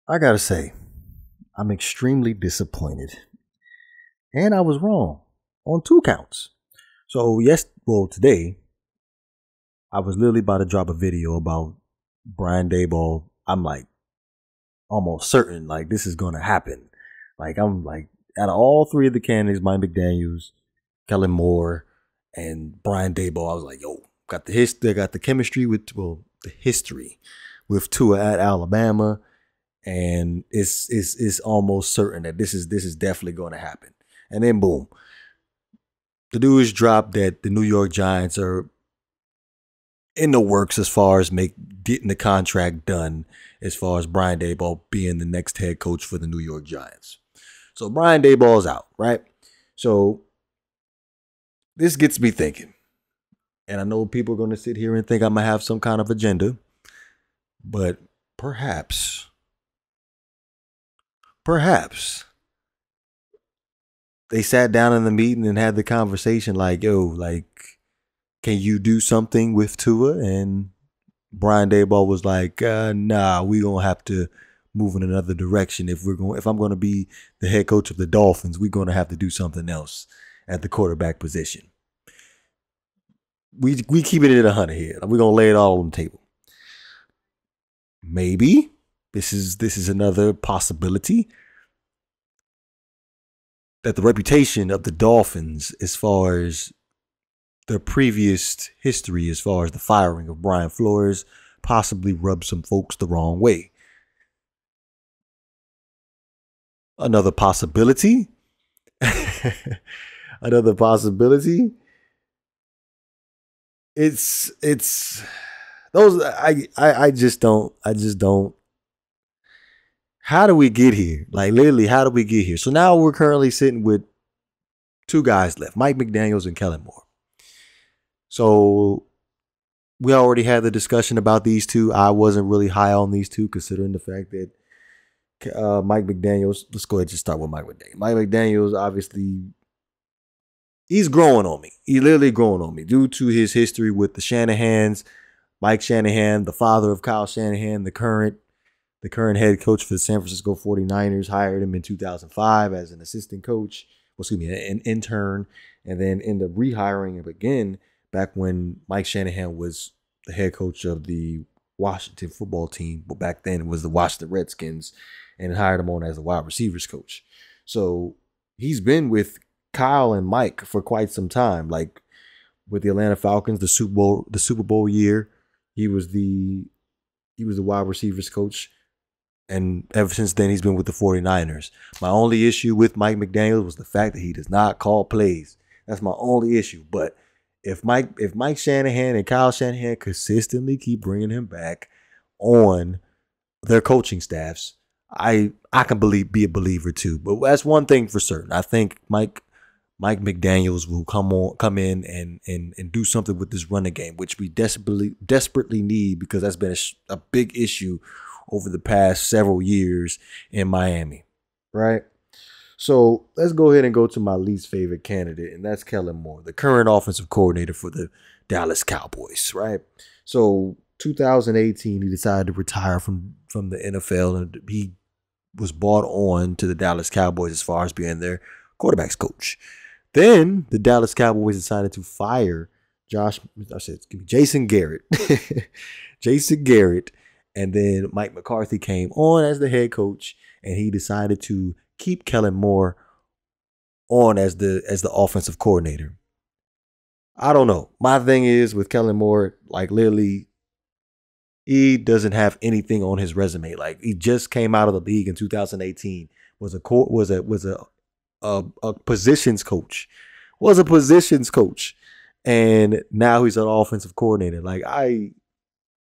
I gotta say, I'm extremely disappointed. And I was wrong on two counts. So, today, I was literally about to drop a video about Brian Daboll. I'm like almost certain like this is gonna happen. Like I'm like out of all three of the candidates, Mike McDaniels, Kellen Moore, and Brian Daboll, I was like, yo, got the history, got the chemistry with the history with Tua at Alabama, and it's almost certain that this is definitely going to happen. And then boom, the news dropped that the New York Giants are in the works as far as getting the contract done as far as Brian Daboll being the next head coach for the New York Giants. So Brian Daboll is out, right? So this gets me thinking. And I know people are going to sit here and think I'm going to have some kind of agenda, but perhaps they sat down in the meeting and had the conversation like, yo, like, can you do something with Tua? And Brian Daboll was like, nah, we gonna have to move in another direction. If I'm gonna be the head coach of the Dolphins, we're gonna have to do something else at the quarterback position. We keep it at 100 here. We're gonna lay it all on the table. Maybe this is another possibility that the reputation of the Dolphins, as far as their previous history, as far as the firing of Brian Flores, possibly rubbed some folks the wrong way. Another possibility. Another possibility. It's those I just don't. How do we get here? Like literally, how do we get here? So now we're currently sitting with two guys left, Mike McDaniels and Kellen Moore. So we already had the discussion about these two. I wasn't really high on these two, considering the fact that Mike McDaniels. Let's go ahead and just start with Mike McDaniels. Mike McDaniels, obviously, he's growing on me. He's literally growing on me due to his history with the Shanahans. Mike Shanahan, the father of Kyle Shanahan, the current head coach for the San Francisco 49ers, hired him in 2005 as an assistant coach. Well, excuse me, an intern, and then ended up rehiring him again back when Mike Shanahan was the head coach of the Washington football team. But back then it was the Washington Redskins, and hired him on as a wide receivers coach. So he's been with Kyle and Mike for quite some time. Like with the Atlanta Falcons, the Super Bowl year, he was the wide receivers coach. And ever since then, he's been with the 49ers. My only issue with Mike McDaniels was the fact that he does not call plays. That's my only issue. But if Mike Shanahan and Kyle Shanahan consistently keep bringing him back on their coaching staffs, I can be a believer too. But that's one thing for certain. I think Mike McDaniels will come in and do something with this running game, which we desperately need, because that's been a big issue over the past several years in Miami, right? So let's go ahead and go to my least favorite candidate, and that's Kellen Moore, the current offensive coordinator for the Dallas Cowboys, right? So 2018, he decided to retire from the NFL, and he was brought on to the Dallas Cowboys as far as being their quarterbacks coach. Then the Dallas Cowboys decided to fire Jason Garrett. Jason Garrett. And then Mike McCarthy came on as the head coach, and he decided to keep Kellen Moore on as the offensive coordinator. I don't know. My thing is with Kellen Moore, like literally, he doesn't have anything on his resume. Like he just came out of the league in 2018. Was a positions coach. Was a positions coach, and now he's an offensive coordinator.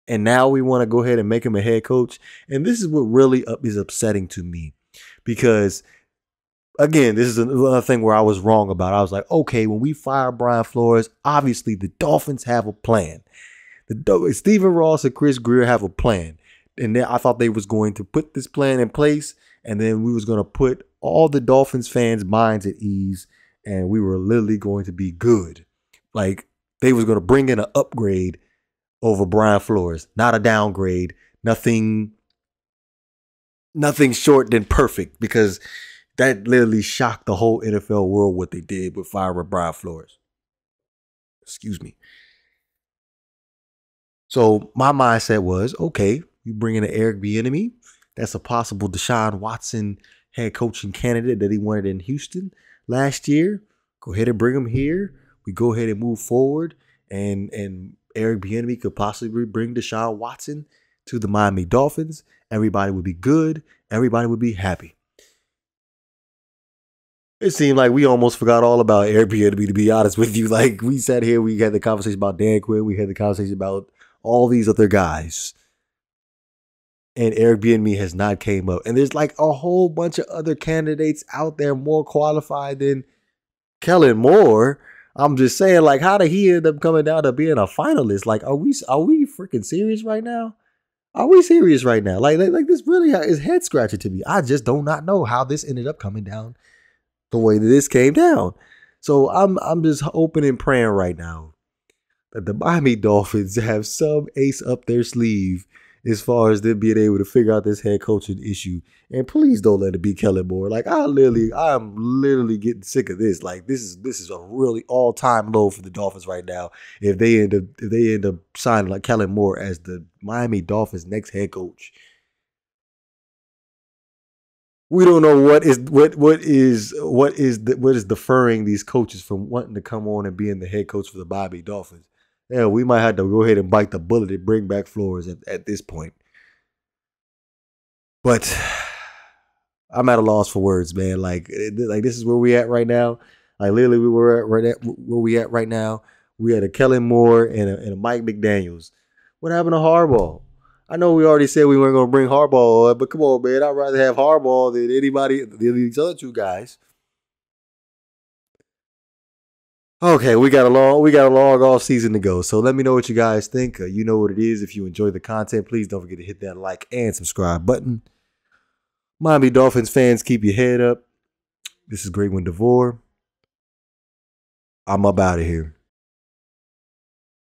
And now we want to go ahead and make him a head coach. And this is what really is upsetting to me, because, again, this is another thing where I was wrong about. I was like, okay, when we fire Brian Flores, obviously the Dolphins have a plan. Stephen Ross and Chris Greer have a plan. And I thought they was going to put this plan in place, and then we was going to put all the Dolphins fans' minds at ease, and we were literally going to be good. Like, they was going to bring in an upgrade over Brian Flores, not a downgrade, nothing nothing short than perfect, because that literally shocked the whole NFL world what they did with firing Brian Flores. Excuse me. So my mindset was, okay, you bring in an Eric Bieniemy. That's a possible Deshaun Watson head coaching candidate that he wanted in Houston last year. Go ahead and bring him here. We go ahead and move forward, and Eric Bieniemy could possibly bring Deshaun Watson to the Miami Dolphins. Everybody would be good. Everybody would be happy. It seemed like we almost forgot all about Eric Bieniemy, to be honest with you. Like, we sat here, we had the conversation about Dan Quinn, we had the conversation about all these other guys, and Eric Bieniemy has not came up. And there's like a whole bunch of other candidates out there more qualified than Kellen Moore. I'm just saying, like, how did he end up coming down to being a finalist? Like, are we freaking serious right now? Are we serious right now? Like this really is head scratching to me. I just do not know how this ended up coming down the way that this came down. So I'm just hoping and praying right now that the Miami Dolphins have some ace up their sleeve as far as them being able to figure out this head coaching issue. And please don't let it be Kellen Moore. Like, I'm literally getting sick of this. Like, this is a really all-time low for the Dolphins right now. If they end up signing like Kellen Moore as the Miami Dolphins next head coach. We don't know what is deferring these coaches from wanting to come on and being the head coach for the Miami Dolphins. Yeah, we might have to go ahead and bite the bullet and bring back Flores at this point. But I'm at a loss for words, man. Like this is where we at right now. Like, literally, where we at right now. We had a Kellen Moore and a Mike McDaniels. What happened to Harbaugh? I know we already said we weren't going to bring Harbaugh on, but come on, man. I'd rather have Harbaugh than anybody, than these other two guys. Okay, we got a long off season to go. So let me know what you guys think. You know what it is. If you enjoy the content, please don't forget to hit that like and subscribe button. Miami Dolphins fans, keep your head up. This is Great One DeVore. I'm up out of here.